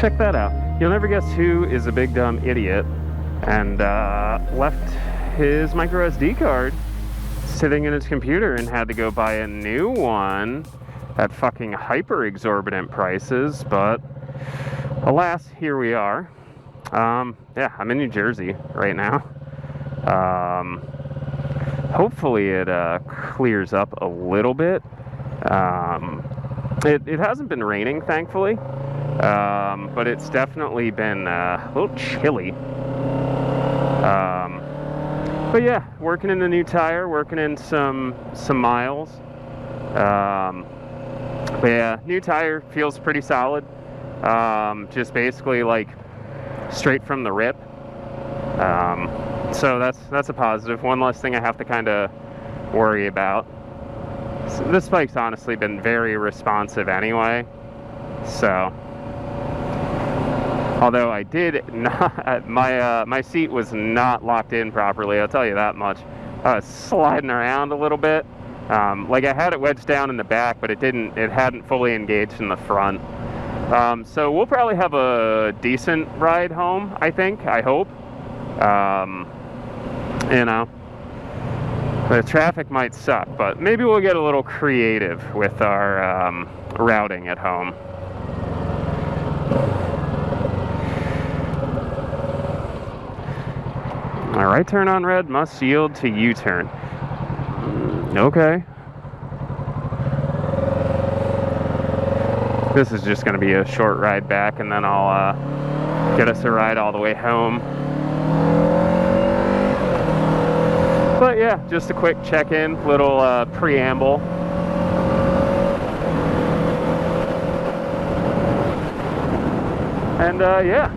Check that out. You'll never guess who is a big dumb idiot and left his micro SD card sitting in his computer and had to go buy a new one at fucking hyper exorbitant prices, but alas, here we are. Yeah, I'm in New Jersey right now. Hopefully it clears up a little bit. It hasn't been raining, thankfully, but it's definitely been a little chilly. But yeah, working in the new tire, working in some miles. But yeah, new tire feels pretty solid. Just basically like straight from the rip. So that's a positive. One less thing I have to kind of worry about. So this bike's honestly been very responsive anyway. So, although I did not, my seat was not locked in properly. I'll tell you that much. I was sliding around a little bit. Like I had it wedged down in the back, but it hadn't fully engaged in the front. So we'll probably have a decent ride home, I hope. You know, the traffic might suck, but maybe we'll get a little creative with our routing at home. All right, turn on red, must yield to U-turn. Okay. This is just going to be a short ride back, and then I'll get us a ride all the way home. But yeah, just a quick check-in, little preamble. And yeah,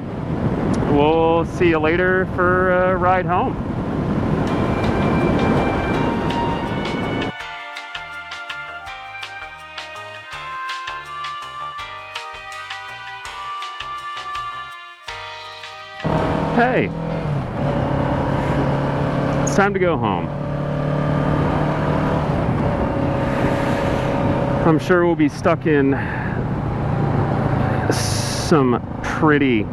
we'll see you later for a ride home. Hey, it's time to go home. I'm sure we'll be stuck in some pretty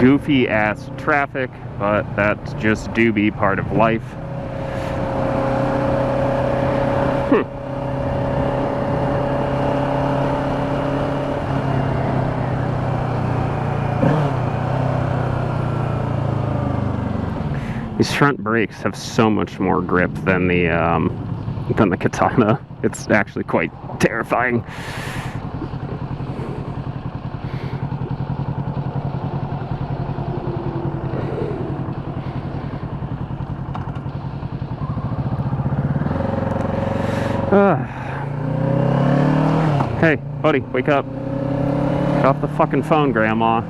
goofy ass traffic, but that's just do be part of life. These front brakes have so much more grip than the Katana. It's actually quite terrifying. Hey, buddy, wake up. Get off the fucking phone, Grandma.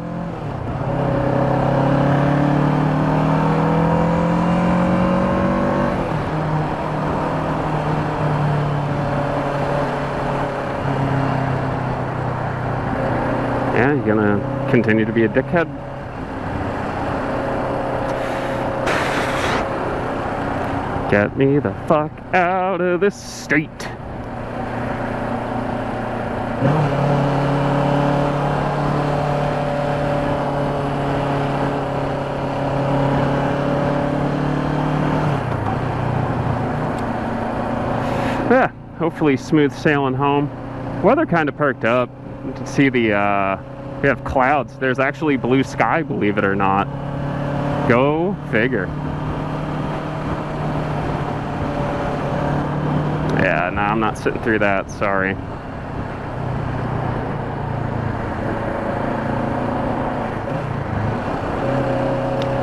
Yeah, you gonna continue to be a dickhead? Get me the fuck out of this state. Yeah, hopefully smooth sailing home. Weather kind of perked up. You can see we have clouds. There's actually blue sky, believe it or not. Go figure. Yeah, no, I'm not sitting through that, sorry.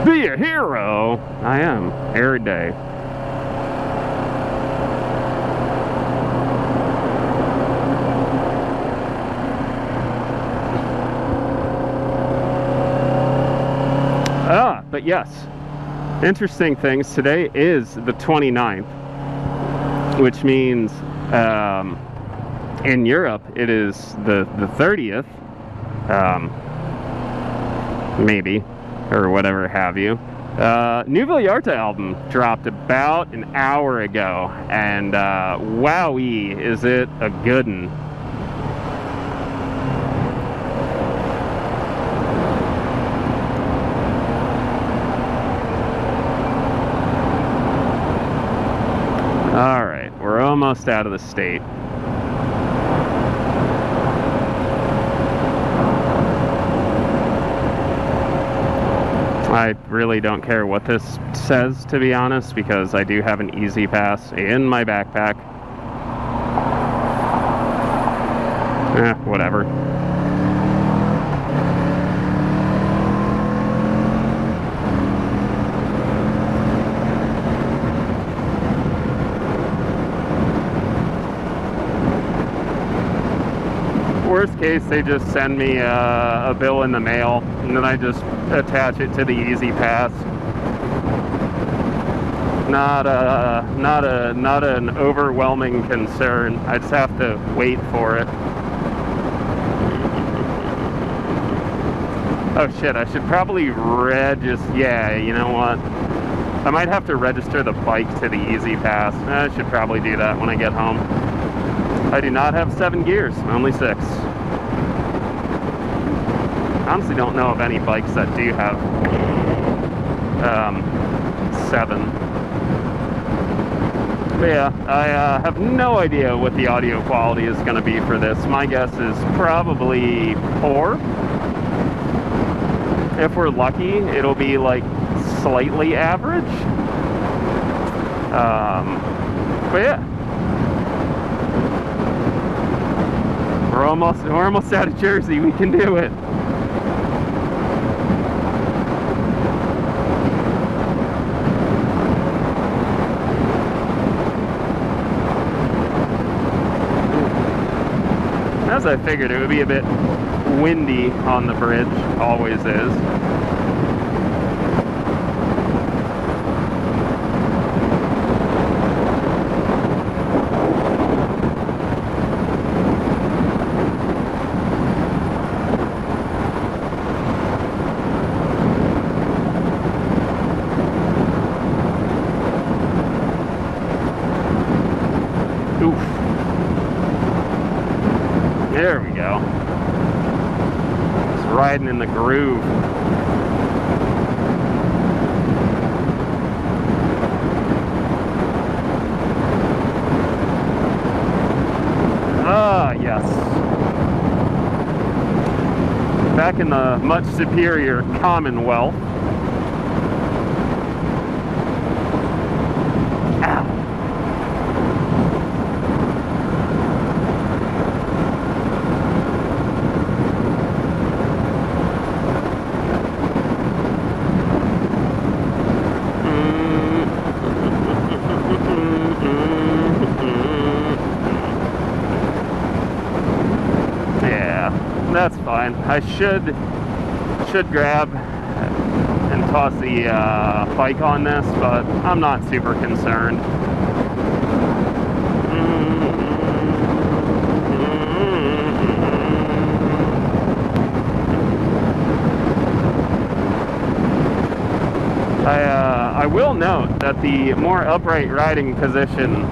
Be a hero! I am, every day. But yes, interesting things. Today is the 29th, which means in Europe it is the 30th, maybe, or whatever have you. New Vallarta album dropped about an hour ago, and wowee, is it a good one. almost out of the state. I really don't care what this says, to be honest, because I do have an easy pass in my backpack. Whatever. Worst case, they just send me a bill in the mail, and then I just attach it to the Easy Pass. Not an overwhelming concern. I just have to wait for it. Oh shit, I should probably yeah, you know what? I might have to register the bike to the Easy Pass. I should probably do that when I get home. I do not have 7 gears, only 6. I honestly don't know of any bikes that do have 7. But yeah, I have no idea what the audio quality is going to be for this. My guess is probably poor. If we're lucky, it'll be like slightly average. But yeah. We're almost out of Jersey. We can do it. As I figured, it would be a bit windy on the bridge. Always is. There we go. Just riding in the groove. Ah, yes. Back in the much superior Commonwealth. That's fine. I should grab and toss the bike on this, but I'm not super concerned. I will note that the more upright riding position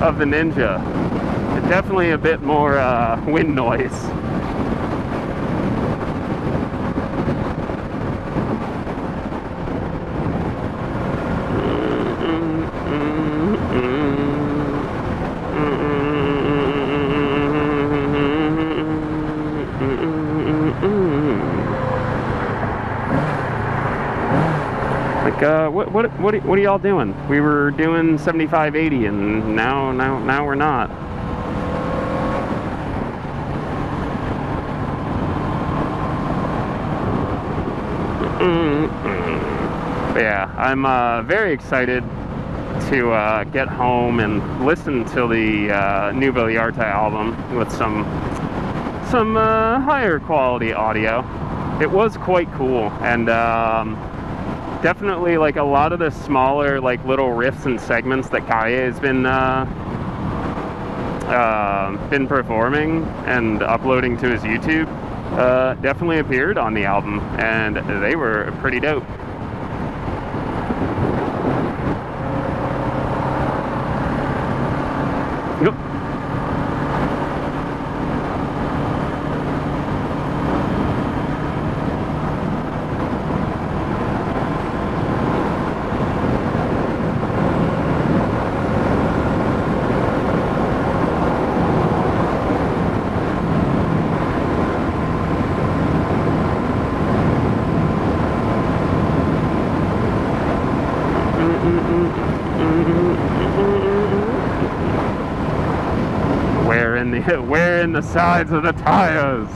of the Ninja is definitely a bit more wind noise. What are y'all doing? We were doing 75-80 and now we're not. But yeah, I'm very excited to get home and listen to the new Vallarta album with some higher quality audio. It was quite cool, and definitely like a lot of the smaller like little riffs and segments that Kaya has been performing and uploading to his YouTube definitely appeared on the album, and they were pretty dope. Yep. wearing the sides of the tires.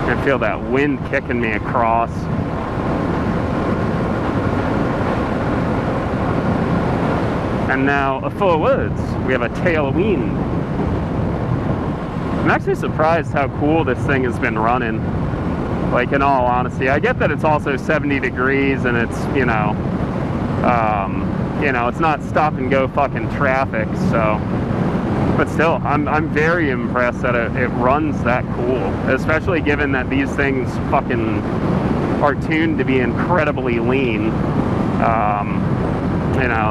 I feel that wind kicking me across. And now, full of woods, we have a tail of wind. I'm actually surprised how cool this thing has been running. Like, in all honesty, I get that it's also 70 degrees and it's, it's not stop and go fucking traffic, so. But still, I'm very impressed that it runs that cool, especially given that these things fucking are tuned to be incredibly lean.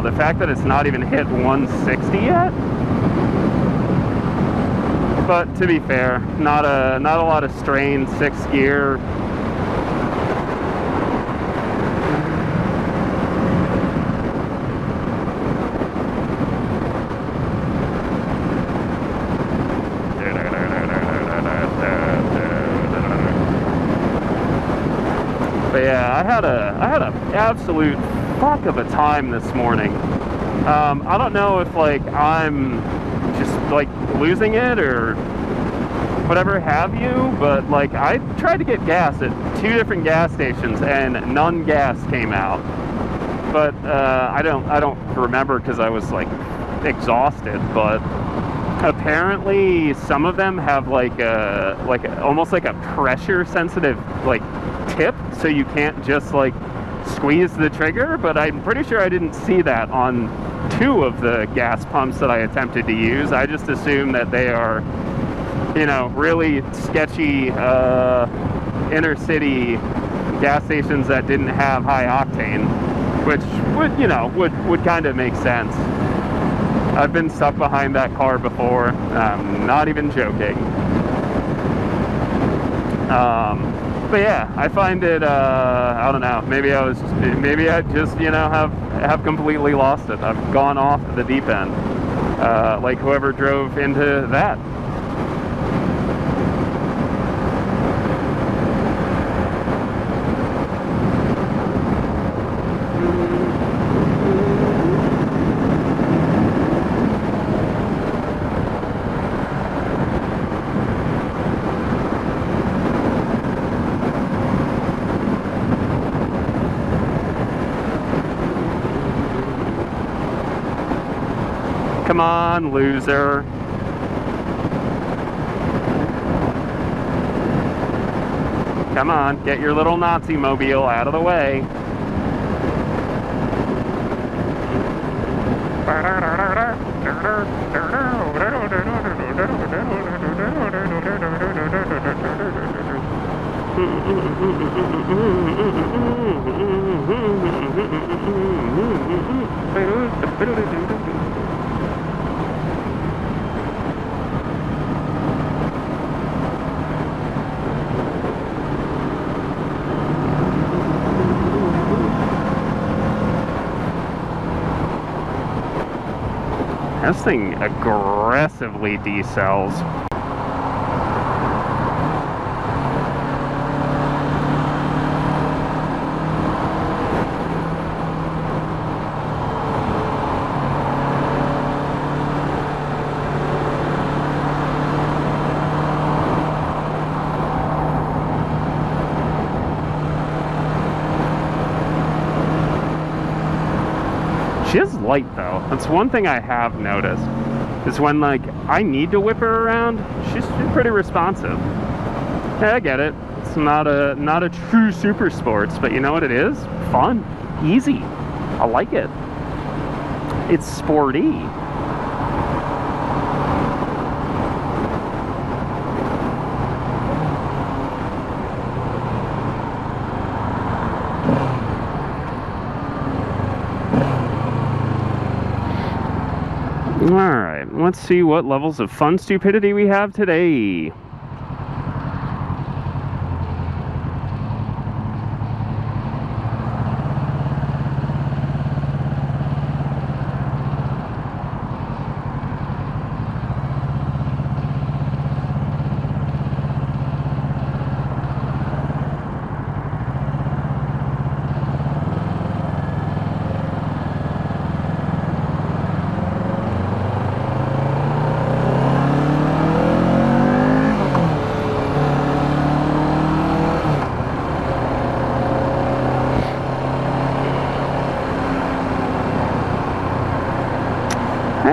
The fact that it's not even hit 160 yet. But to be fair, not a lot of strain, 6th gear. But yeah, I had a absolute fuck of a time this morning. I don't know if like I'm just like losing it or whatever have you, but like I tried to get gas at 2 different gas stations and none gas came out. But I don't remember because I was like exhausted, but apparently some of them have like almost like a pressure sensitive like tip, so you can't just like squeeze the trigger, but I'm pretty sure I didn't see that on 2 of the gas pumps that I attempted to use. I just assumed that they are, really sketchy inner city gas stations that didn't have high octane, which would kind of make sense. I've been stuck behind that car before. I'm not even joking. But yeah, I find it, I don't know, maybe I just, have completely lost it. I've gone off the deep end, like whoever drove into that. Come on, loser. Come on, get your little Nazi mobile out of the way. This thing aggressively decels. She is light though. That's one thing I have noticed. Is when like I need to whip her around, she's pretty responsive. Yeah, I get it. It's not a true super sports, but you know what it is? Fun, easy. I like it. It's sporty. Alright, let's see what levels of fun stupidity we have today.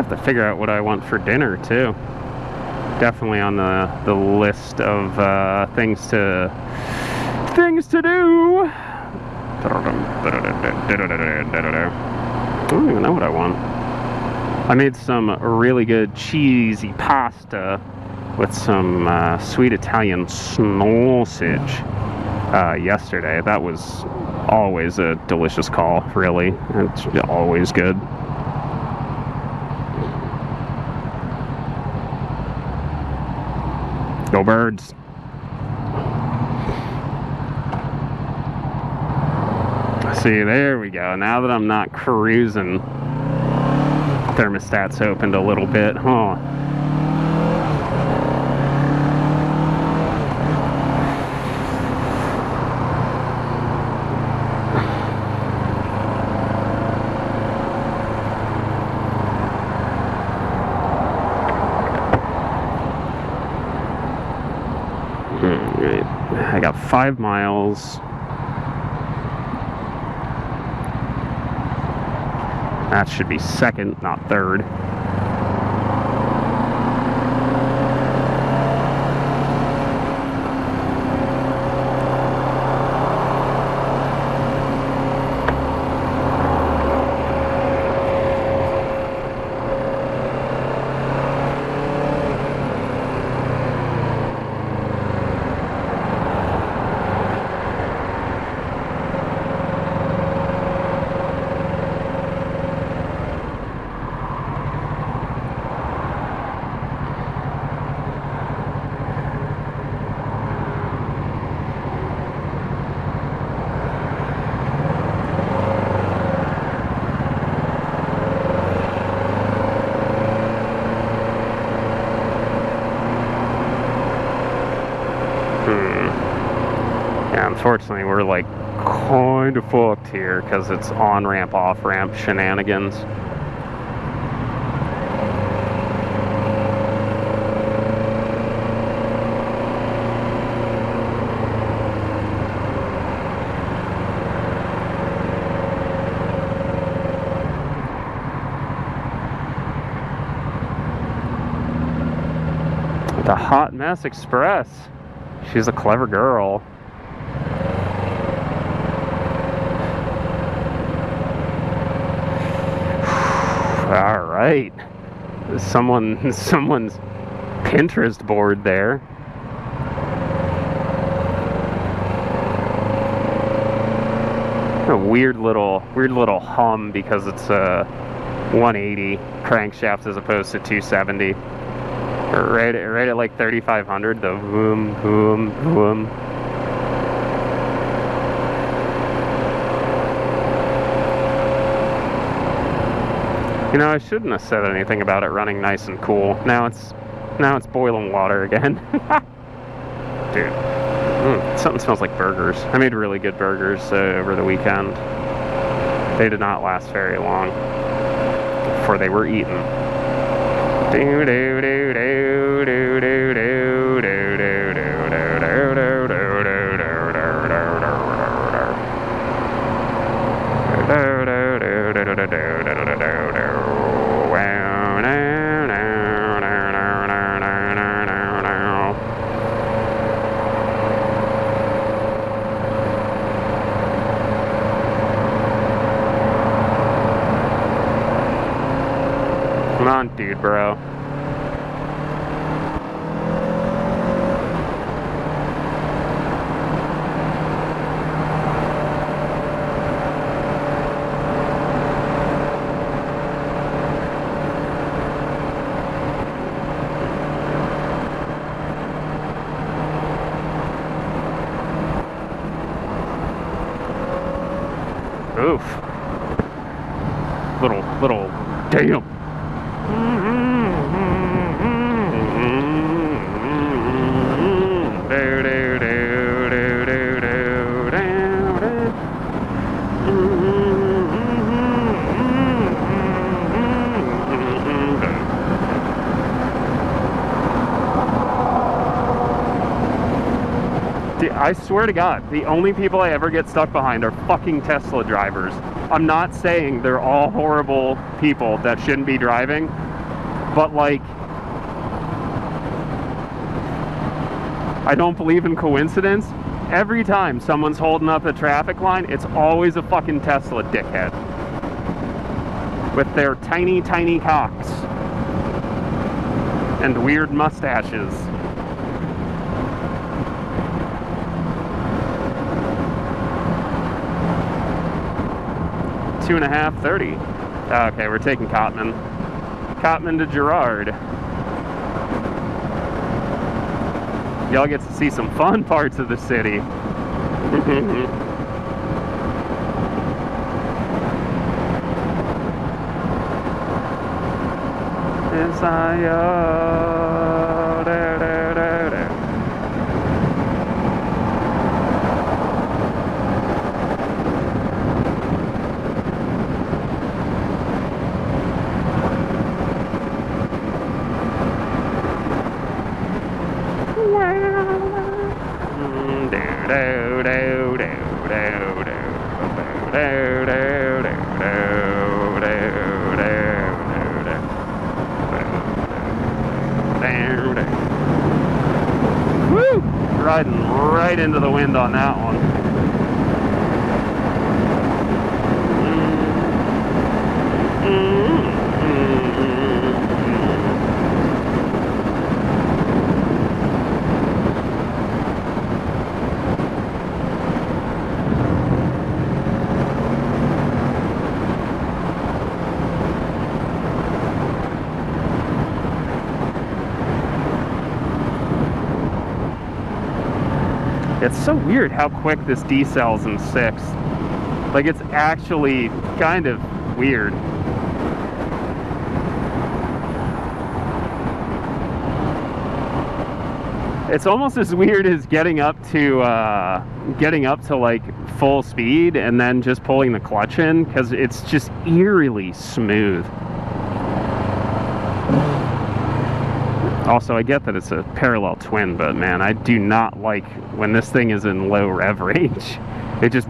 have to figure out what I want for dinner too. Definitely on the list of things to do. I don't even know what I want. I made some really good cheesy pasta with some sweet Italian sausage yesterday. That was always a delicious call, really. It's always good. Go Birds. See, there we go. Now that I'm not cruising, thermostat's opened a little bit, huh? Alright, I got 5 miles. That should be second, not third. Unfortunately, we're like kind of fucked here because it's on-ramp, off-ramp shenanigans. The Hot Mess Express. She's a clever girl. All right, someone's Pinterest board there. A weird little hum because it's a 180 crankshaft as opposed to 270. Right at like 3,500. The boom, boom, boom. You know, I shouldn't have said anything about it running nice and cool. Now it's boiling water again. Dude, something smells like burgers. I made really good burgers over the weekend. They did not last very long before they were eaten. Do do do do do do do do do do do Come on, dude, bro. Oof. Little damn. I swear to God, the only people I ever get stuck behind are fucking Tesla drivers. I'm not saying they're all horrible people that shouldn't be driving, But like, I don't believe in coincidence. Every time someone's holding up a traffic line, it's always a fucking Tesla dickhead with their tiny, tiny cocks and weird mustaches. Two and a half, 30. Okay, we're taking Cotman. Cotman to Girard. Y'all get to see some fun parts of the city. Woo! Riding right into the wind on that one. It's so weird how quick this decels in 6. Like, it's actually kind of weird. It's almost as weird as getting up to like full speed and then just pulling the clutch in, because it's just eerily smooth. Also, I get that it's a parallel twin, but man, I do not like when this thing is in low rev range. It just...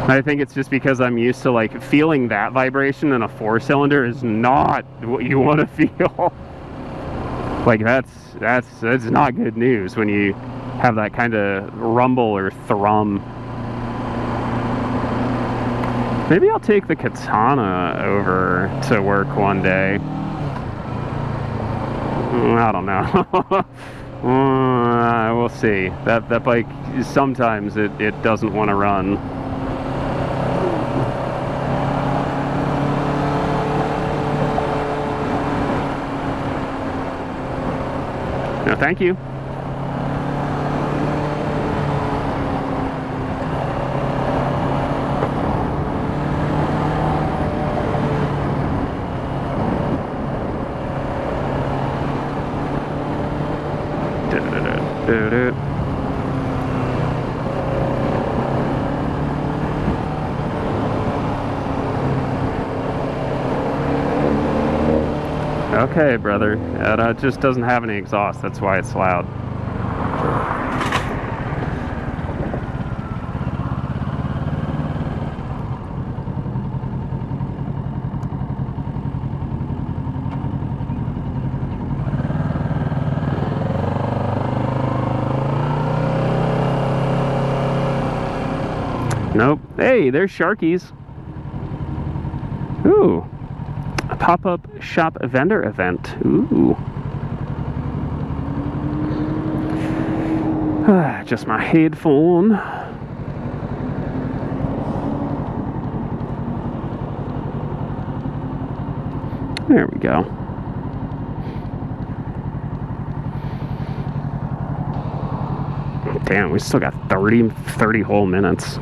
I think it's just because I'm used to like feeling that vibration in a 4-cylinder is not what you want to feel. Like that's not good news when you have that kind of rumble or thrum. Maybe I'll take the Katana over to work one day. I don't know. We'll see. That bike, sometimes it doesn't want to run. No, thank you. Okay, brother. It just doesn't have any exhaust. That's why it's loud. Nope. Hey, there's Sharkies. Ooh. A pop-up shop vendor event. Ooh. Just my headphone. There we go. Damn, we still got 30 whole minutes.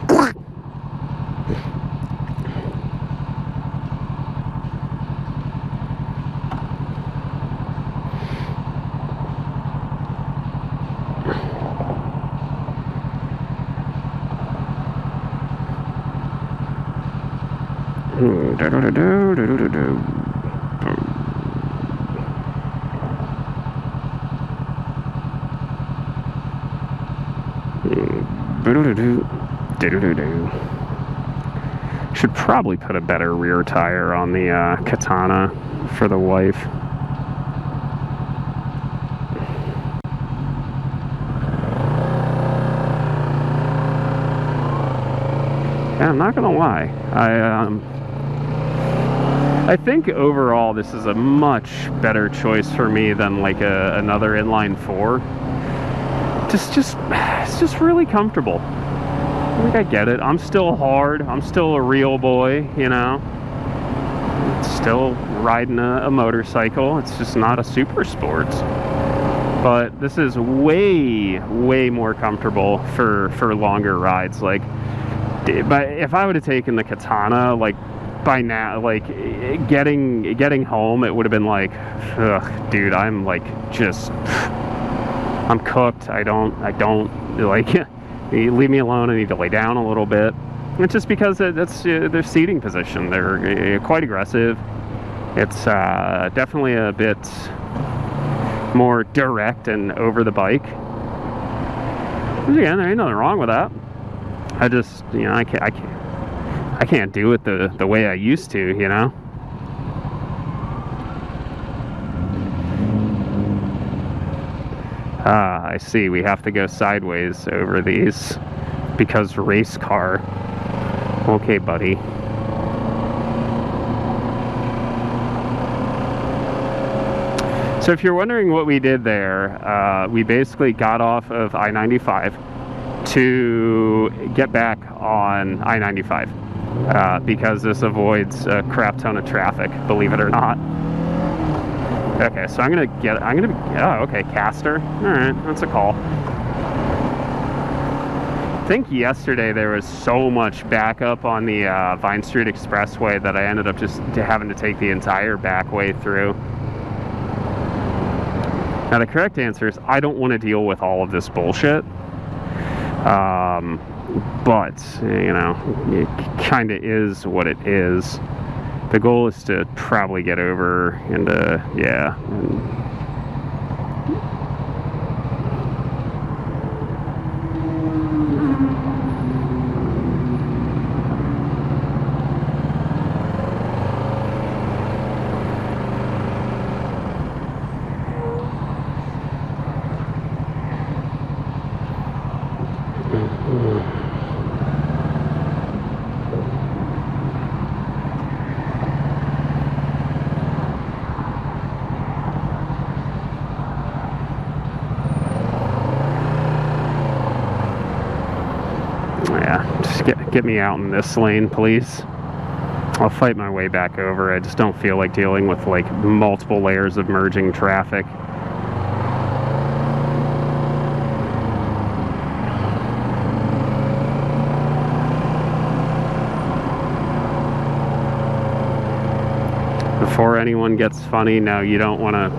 Should probably put a better rear tire on the Katana for the wife. Yeah, I'm not gonna lie. I think overall this is a much better choice for me than like another inline four. It's just really comfortable. I think I get it. I'm still hard. I'm still a real boy, you know. Still riding a motorcycle. It's just not a super sport. But this is way more comfortable for longer rides. Like, but if I would have taken the Katana, like by now, like getting home, it would have been like, ugh, dude, I'm like I'm cooked. I don't like. Leave me alone. I need to lay down a little bit. It's just because that's their seating position. They're quite aggressive. It's definitely a bit more direct and over the bike. Again, there ain't nothing wrong with that. I just, you know, I can't do it the way I used to, you know. Ah, I see. We have to go sideways over these because race car. Okay, buddy. So if you're wondering what we did there, we basically got off of I-95 to get back on I-95 because this avoids a crap ton of traffic, believe it or not. Okay, so oh, okay, Caster. Alright, that's a call. I think yesterday there was so much backup on the Vine Street Expressway that I ended up just having to take the entire back way through. Now the correct answer is I don't want to deal with all of this bullshit. But, you know, it kind of is what it is. The goal is to probably get over into, yeah. Yeah, just get me out in this lane, please. I'll fight my way back over. I just don't feel like dealing with like multiple layers of merging traffic. Before anyone gets funny, no, you don't want to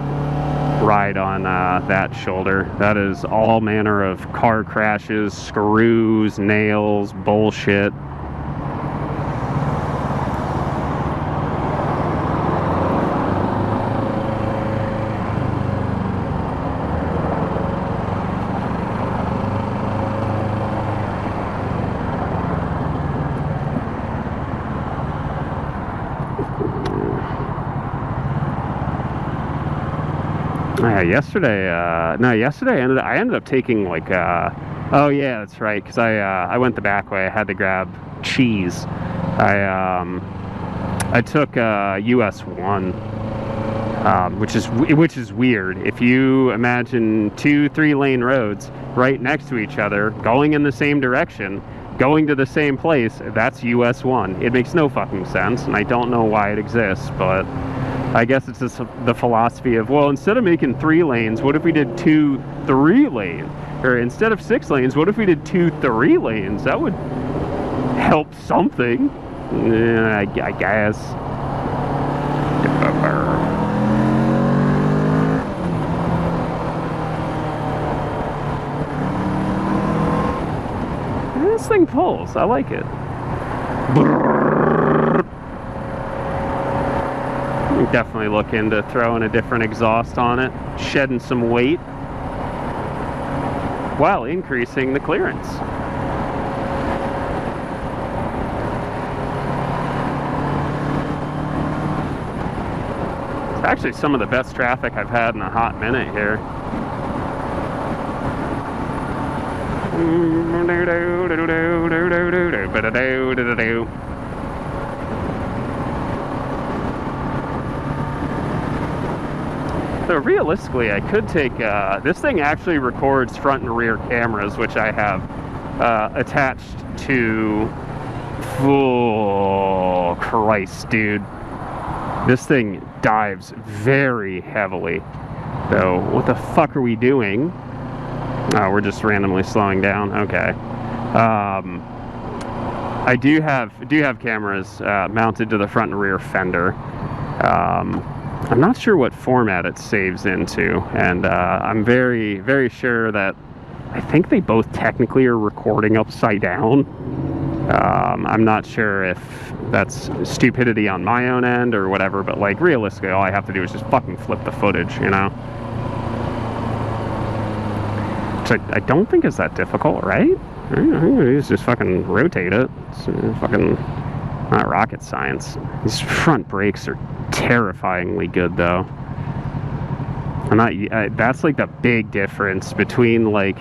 ride on that shoulder. That is all manner of car crashes, screws, nails, bullshit. Yeah, yesterday I ended up taking like oh yeah, that's right, because I went the back way. I had to grab cheese. I took US 1, which is weird. If you imagine 2-3 lane roads right next to each other, going in the same direction, going to the same place, that's US 1. It makes no fucking sense, and I don't know why it exists, but I guess it's just the philosophy of, well, instead of making 3 lanes, what if we did 2 3 lanes? Or instead of 6 lanes, what if we did 2 3 lanes? That would help something. I guess. This thing pulls. I like it. Definitely look into throwing a different exhaust on it, shedding some weight while increasing the clearance. Actually, some of the best traffic I've had in a hot minute here. So realistically, I could take, this thing actually records front and rear cameras, which I have attached to, oh Christ, dude. This thing dives very heavily. So what the fuck are we doing? Oh, we're just randomly slowing down. Okay. I do have cameras mounted to the front and rear fender. I'm not sure what format it saves into, and I'm very, very sure that I think they both technically are recording upside down. I'm not sure if that's stupidity on my own end or whatever, but like realistically, all I have to do is just fucking flip the footage, you know? Which I don't think is that difficult, right? You just fucking rotate it. It's fucking not rocket science. These front brakes are terrifyingly good, though. That's like the big difference between like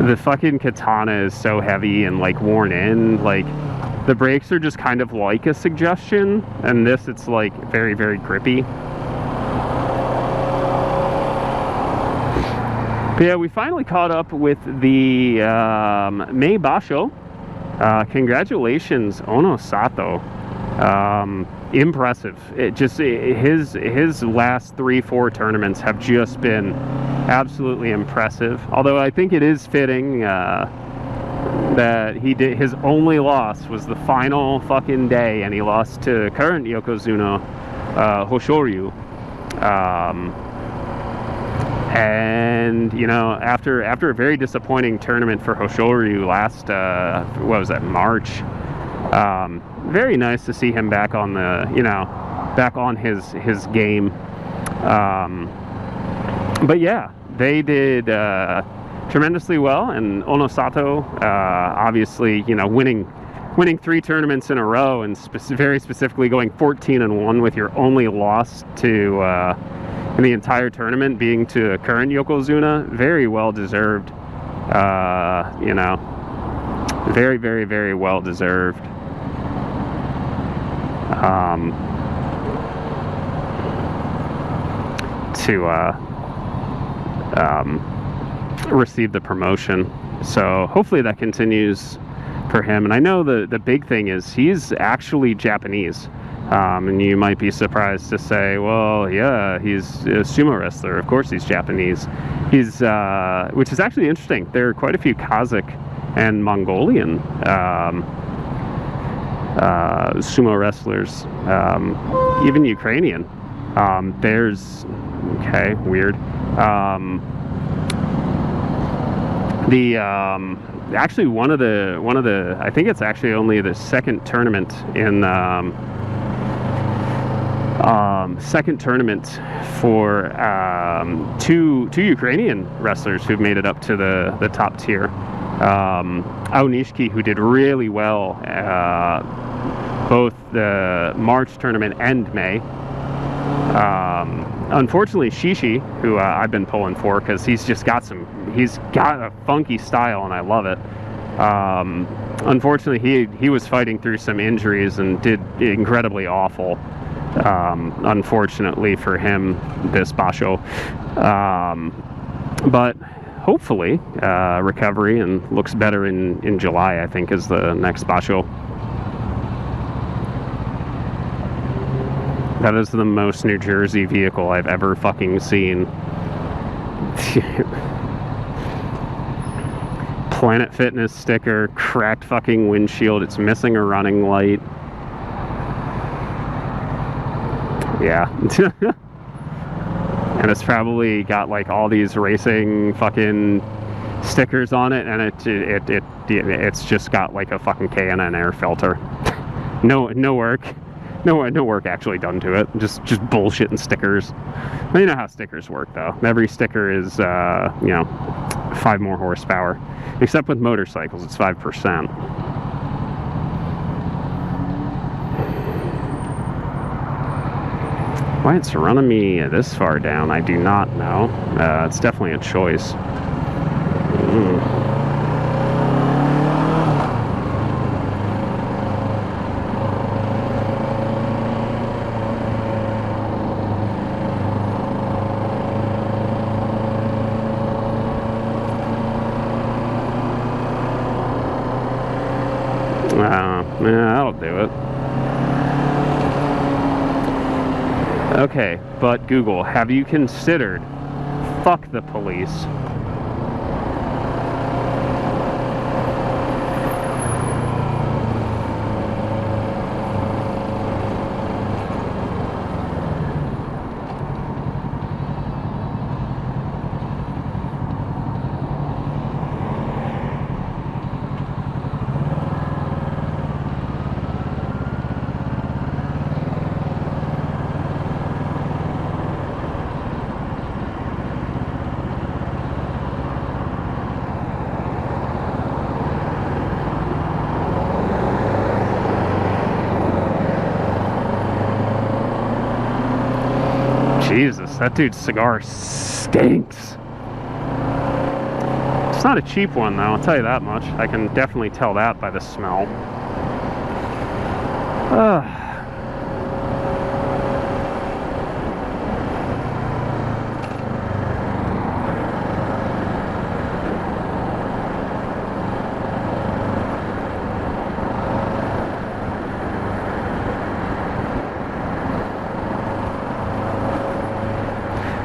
the fucking Katana is so heavy and like worn in. Like the brakes are just kind of like a suggestion, and this it's like very, very grippy. But yeah, we finally caught up with the Mei Basho. Congratulations, Ono Sato. Impressive. His last 3-4 tournaments have just been absolutely impressive. Although I think it is fitting that his only loss was the final fucking day, and he lost to current Yokozuna Hoshoryu. And you know, after a very disappointing tournament for Hoshoryu last what was that, March, very nice to see him back on the, you know, back on his game. But yeah, they did tremendously well, and Ono Sato obviously, you know, winning 3 tournaments in a row, and very specifically going 14-1 with your only loss to in the entire tournament being to current Yokozuna. Very well deserved. You know, very, very, very well deserved. To receive the promotion. So hopefully that continues for him. And I know the big thing is he's actually Japanese. And you might be surprised to say, well, yeah, he's a sumo wrestler. Of course he's Japanese. He's, which is actually interesting. There are quite a few Kazakh and Mongolian sumo wrestlers, even Ukrainian. There's, okay, weird. Actually one of the, I think it's actually only the second tournament in, second tournament for two Ukrainian wrestlers who've made it up to the top tier. Aonishiki, who did really well both the March tournament and May. Unfortunately, Shishi, who I've been pulling for because he's got a funky style and I love it. Unfortunately, he was fighting through some injuries and did incredibly awful. Unfortunately for him, this Basho. But hopefully, recovery and looks better in July, I think, is the next Basho. That is the most New Jersey vehicle I've ever fucking seen. Planet Fitness sticker, cracked fucking windshield, it's missing a running light. Yeah. And it's probably got like all these racing fucking stickers on it, and it's just got like a fucking K&N air filter. No work actually done to it. Just bullshit and stickers. Well, you know how stickers work though. Every sticker is you know, 5 more horsepower. Except with motorcycles, it's 5%. Why it's running me this far down, I do not know. It's definitely a choice. Yeah, that'll do it. Okay, but Google, have you considered fuck the police? Jesus, that dude's cigar stinks. It's not a cheap one, though, I'll tell you that much. I can definitely tell that by the smell.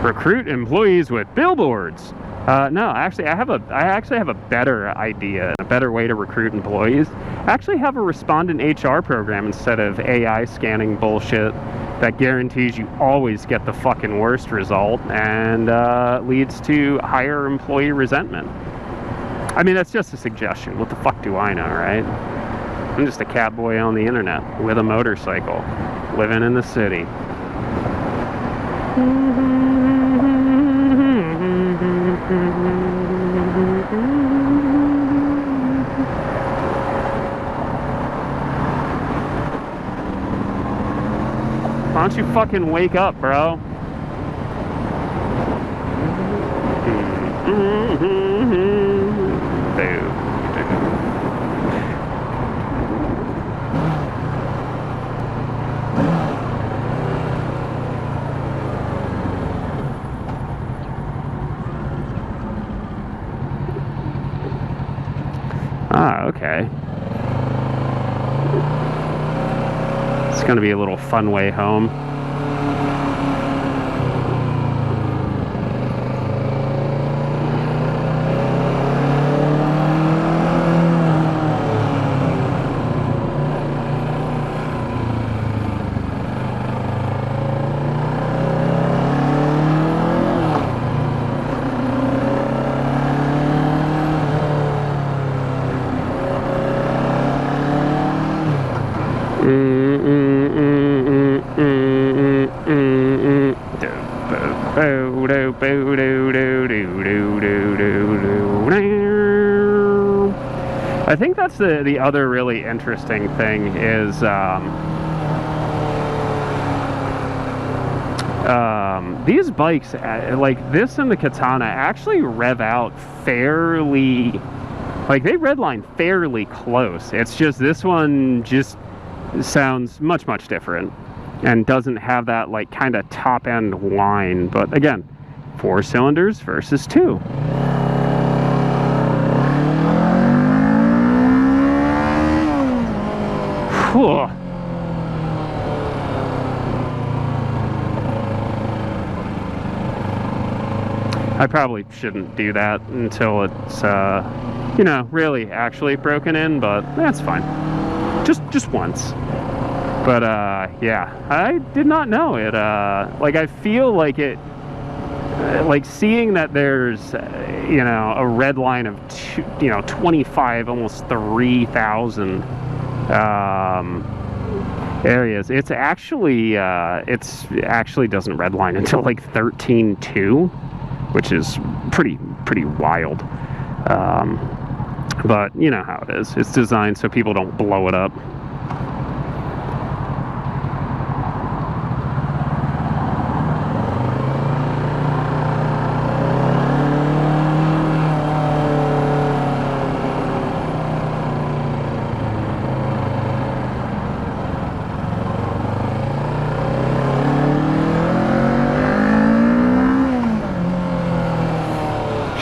Recruit employees with billboards. No, actually, I actually have a better idea, a better way to recruit employees. I actually have a respondent HR program instead of AI scanning bullshit that guarantees you always get the fucking worst result and leads to higher employee resentment. I mean, that's just a suggestion. What the fuck do I know, right? I'm just a catboy on the internet with a motorcycle, living in the city. Why don't you fucking wake up, bro? Ah, okay. It's gonna be a little fun way home. I think that's the other really interesting thing is these bikes, like this and the Katana, actually rev out fairly, like they redline fairly close. It's just this one just sounds much different and doesn't have that like kind of top end whine. But again, 4 cylinders versus 2. Whew. I probably shouldn't do that until it's, you know, really actually broken in, but that's fine. Just once. But, yeah, I did not know it. Like, I feel like it, like, seeing that there's, you know, a red line of, 25, almost 3,000 areas. It's actually doesn't redline until, like, 13.2. Which is pretty wild. But you know how it is. It's designed so people don't blow it up.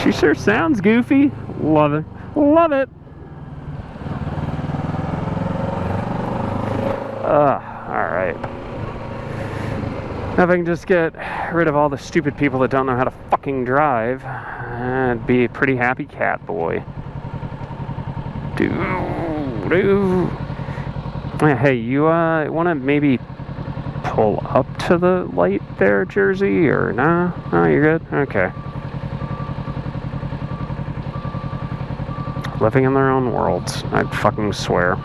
She sure sounds goofy. Love it. Love it. Alright. Now if I can just get rid of all the stupid people that don't know how to fucking drive, I'd be a pretty happy Catboy. Hey, you want to maybe pull up to the light there, Jersey, or nah? No, you're good? Okay. Living in their own worlds, I'd fucking swear.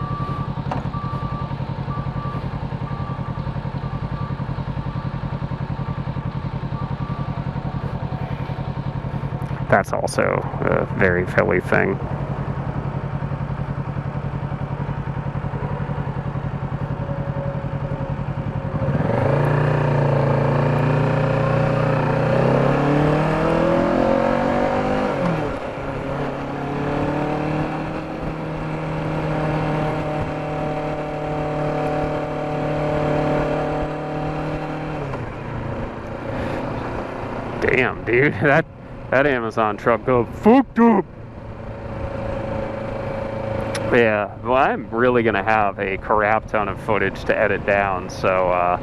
That's also a very Philly thing. Damn, dude, that Amazon truck goes fucked up. Yeah, well, I'm really gonna have a crap ton of footage to edit down, so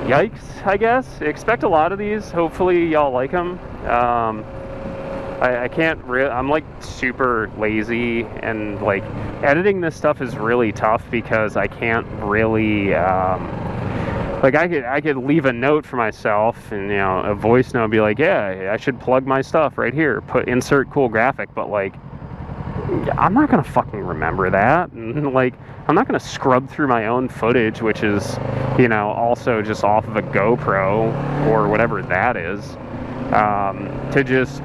yikes, I guess. Expect a lot of these. Hopefully y'all like them. I can't I'm like super lazy, and like editing this stuff is really tough because I can't really like I could leave a note for myself, and a voice note, be like, yeah, I should plug my stuff right here, insert cool graphic, but like I'm not gonna fucking remember that, and like I'm not gonna scrub through my own footage, which is also just off of a GoPro or whatever that is, to just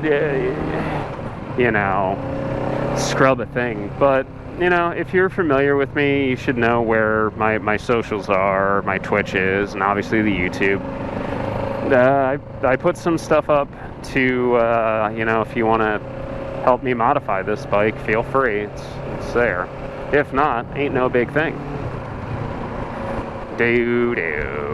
scrub a thing. But if you're familiar with me, you should know where my socials are, my Twitch is, and obviously the YouTube. I put some stuff up to, if you want to help me modify this bike, feel free. It's there. If not, ain't no big thing. Doo-doo.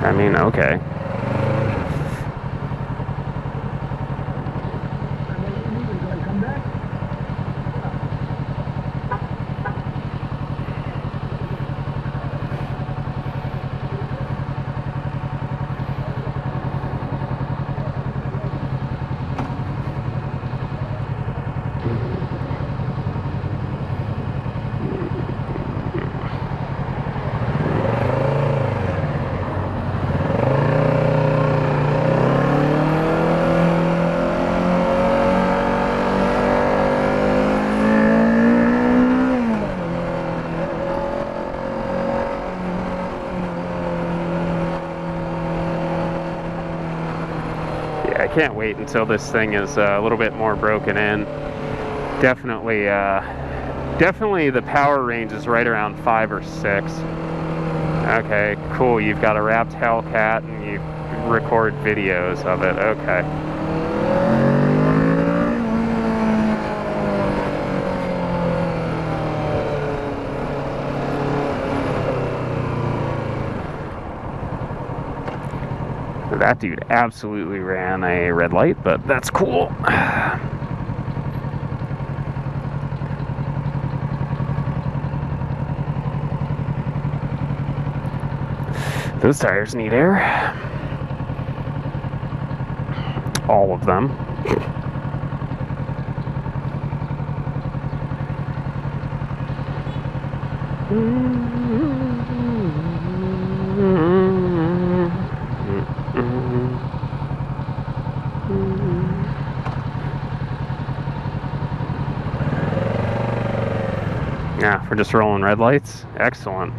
I mean, okay. I can't wait until this thing is a little bit more broken in. Definitely the power range is right around 5 or 6. Okay, cool. You've got a wrapped Hellcat and you record videos of it. Okay. That dude absolutely ran a red light, but that's cool. Those tires need air. All of them. Yeah, for just rolling red lights? Excellent.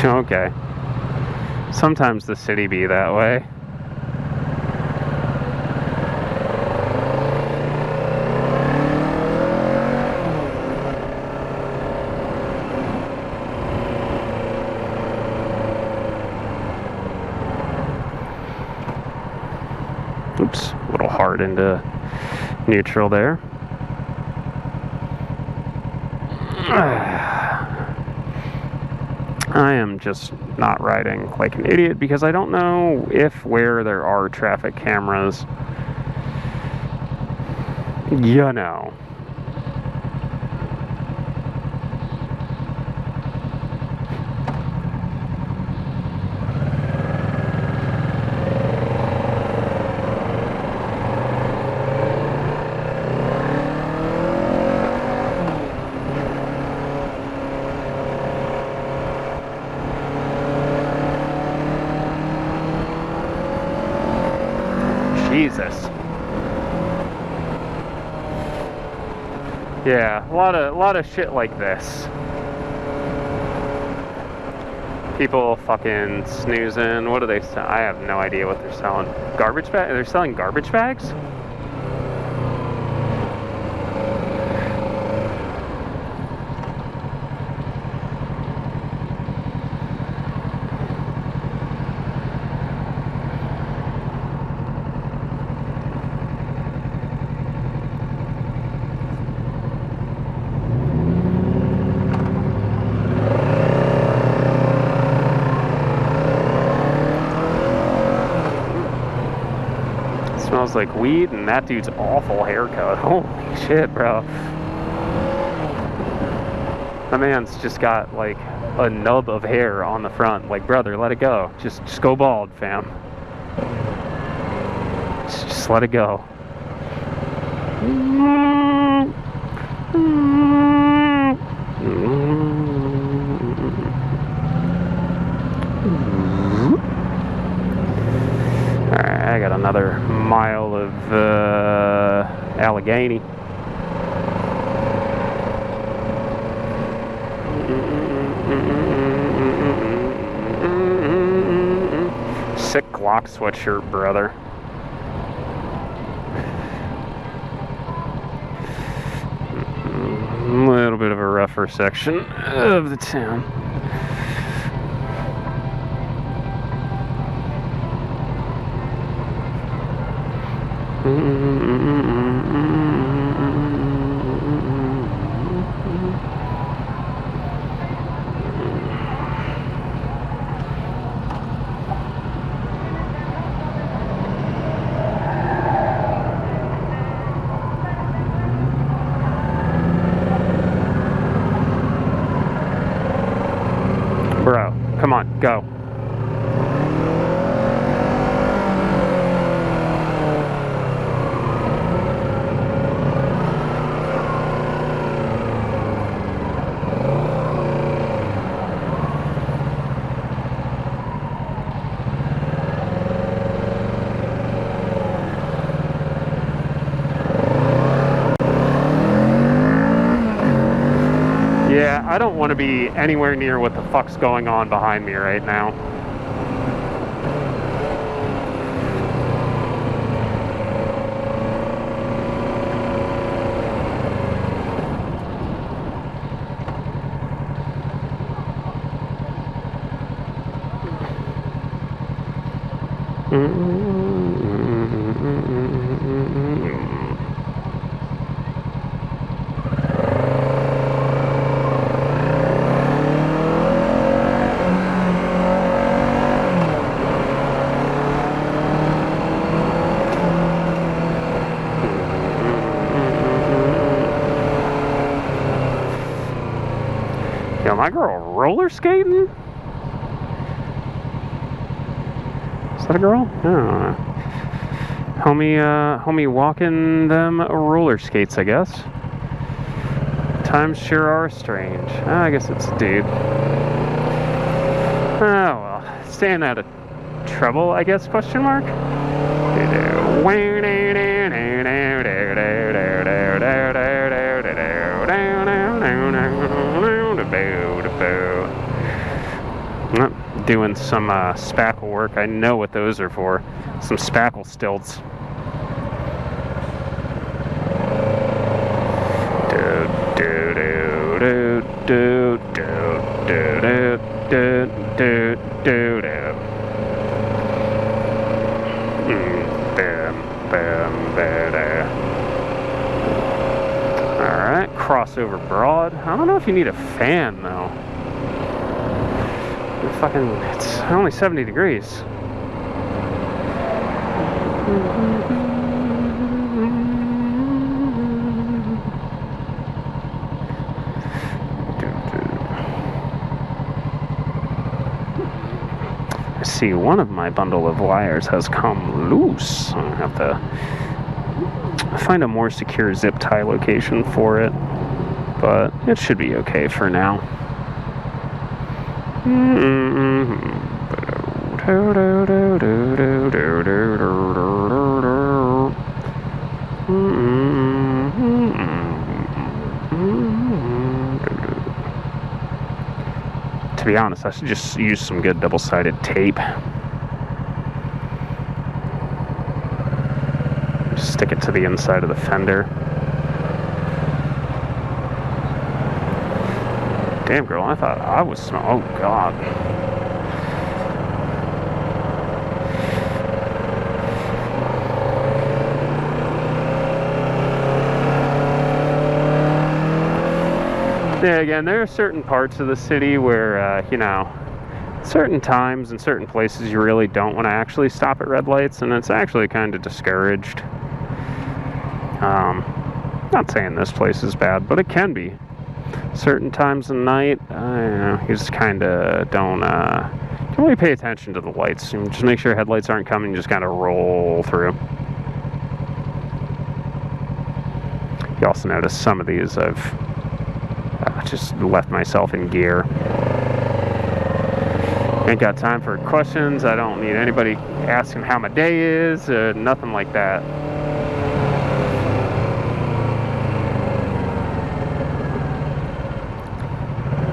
Okay. Sometimes the city be that way. little hard into neutral there. I am just not riding like an idiot because I don't know if where there are traffic cameras, you know. Jesus. Yeah, a lot of shit like this. People fucking snoozing. What do they sell? I have no idea what they're selling. Garbage bag? They're selling garbage bags? Smells like weed, and that dude's awful haircut. Holy shit, bro. My man's just got like a nub of hair on the front. Like, brother, let it go. Just go bald, fam. Just let it go. Alright, I got another mile of Allegheny. Sick Glock sweatshirt, brother. A little bit of a rougher section of the town. Bro, come on, go. Yeah, I don't want to be anywhere near what the fuck's going on behind me right now. Yo, my girl roller skating? Is that a girl? I don't know. Homie walking them roller skates, I guess. Times sure are strange. I guess it's a dude. Oh well, staying out of trouble, I guess, question mark? Doing some spackle work. I know what those are for. Some spackle stilts. Bam, bam. Alright, crossover broad. I don't know if you need a fan though. It's only 70 degrees. I see one of my bundle of wires has come loose. I have to find a more secure zip tie location for it, but it should be okay for now. To be honest, I should just use some good double-sided tape. Just stick it to the inside of the fender. Damn, girl, I thought I was oh god. Yeah, again, there are certain parts of the city where, you know, certain times and certain places you really don't want to actually stop at red lights, and it's actually kind of discouraged. Not saying this place is bad, but it can be. Certain times of night, you know, you just kind of don't really pay attention to the lights. You just make sure headlights aren't coming, just kind of roll through. You also notice some of these I've just left myself in gear. Ain't got time for questions. I don't need anybody asking how my day is, nothing like that.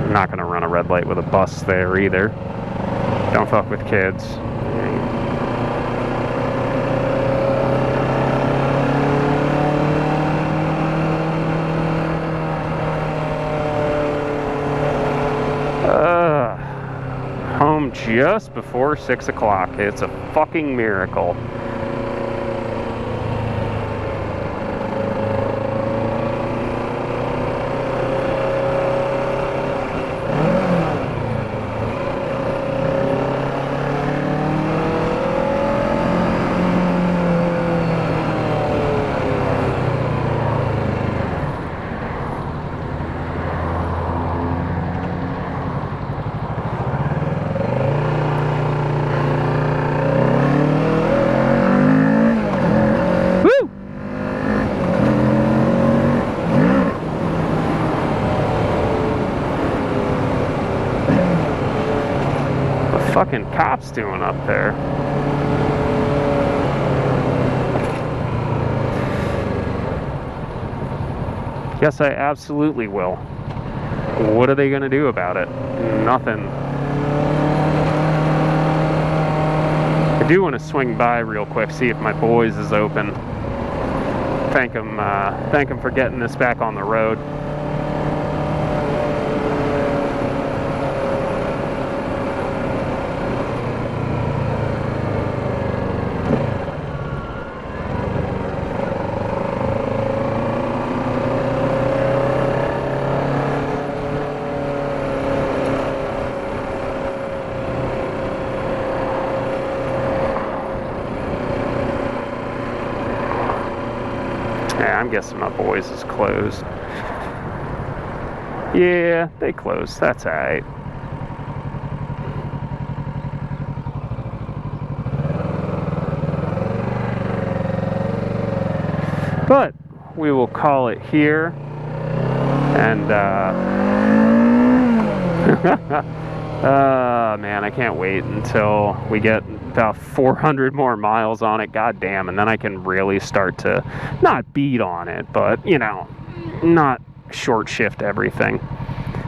I'm not gonna run a red light with a bus there either. Don't fuck with kids. Home just before 6 o'clock. It's a fucking miracle. Fucking cops doing up there? Yes, I absolutely will. What are they gonna do about it? Nothing. I do want to swing by real quick, see if my boys is open. Thank him for getting this back on the road. I'm guessing my boys is closed. Yeah, they closed. That's alright. But we will call it here. And man, I can't wait until we get about 400 more miles on it, goddamn, and then I can really start to not beat on it, but you know, not short shift everything.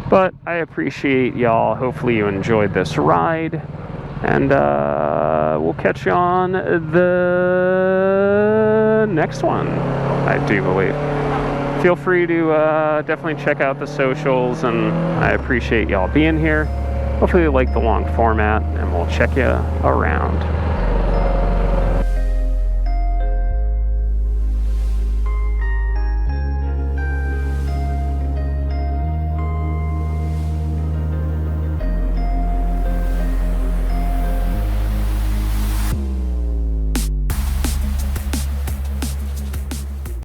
But I appreciate y'all. Hopefully you enjoyed this ride, and we'll catch you on the next one, I do believe. Feel free to definitely check out the socials, and I appreciate y'all being here. Hopefully you like the long format, and we'll check you around.